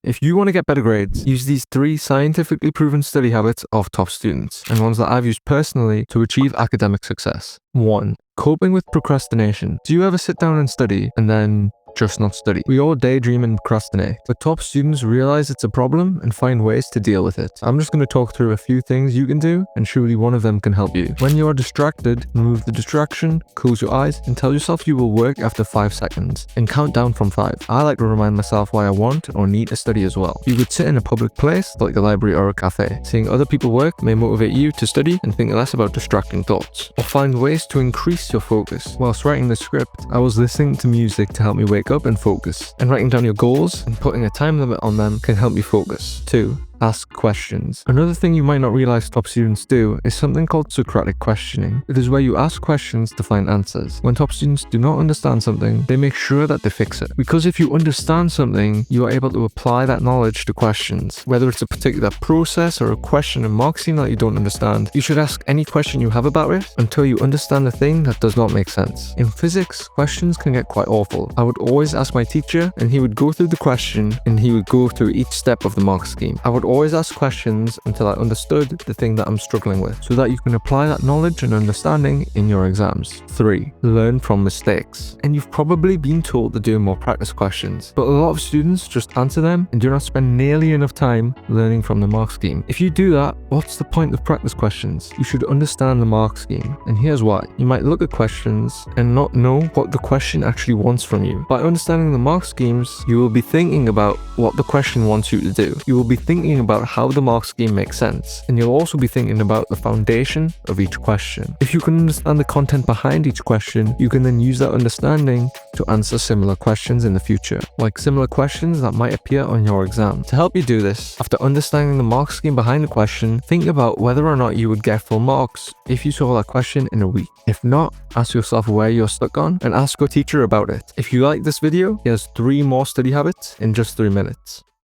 If you want to get better grades, use these 3 scientifically proven study habits of top students, and ones that I've used personally to achieve academic success. 1. Coping with procrastination. Do you ever sit down and study and then just not study? We all daydream and procrastinate, but top students realize it's a problem and find ways to deal with it. I'm just going to talk through a few things you can do, and surely one of them can help you. When you are distracted, remove the distraction, close your eyes, and tell yourself you will work after 5 seconds, and count down from 5. I like to remind myself why I want or need to study as well. You could sit in a public place, like a library or a cafe. Seeing other people work may motivate you to study and think less about distracting thoughts. Or find ways to increase your focus. Whilst writing the script, I was listening to music to help me wake up and focus. And writing down your goals and putting a time limit on them can help you focus. 2. Ask questions. Another thing you might not realize top students do is something called Socratic questioning. It is where you ask questions to find answers. When top students do not understand something, they make sure that they fix it. Because if you understand something, you are able to apply that knowledge to questions. Whether it's a particular process or a question in marketing that you don't understand, you should ask any question you have about it until you understand the thing that does not make sense. In physics, questions can get quite awful. I would always ask my teacher, and he would go through the question and he would go through each step of the mark scheme. I would always ask questions until I understood the thing that I'm struggling with, so that you can apply that knowledge and understanding in your exams. 3. Learn from mistakes. And you've probably been told to do more practice questions, but a lot of students just answer them and do not spend nearly enough time learning from the mark scheme. If you do that, what's the point of practice questions? You should understand the mark scheme, and here's why. You might look at questions and not know what the question actually wants from you. By understanding the mark schemes, you will be thinking about what the question wants you to do. You will be thinking about how the mark scheme makes sense, and you'll also be thinking about the foundation of each question. If you can understand the content behind each question, you can then use that understanding to answer similar questions in the future, like similar questions that might appear on your exam. To help you do this, after understanding the mark scheme behind the question, think about whether or not you would get full marks if you saw that question in a week. If not, ask yourself where you're stuck on and ask your teacher about it. If you like this video, here's 3 more study habits in just 3 minutes.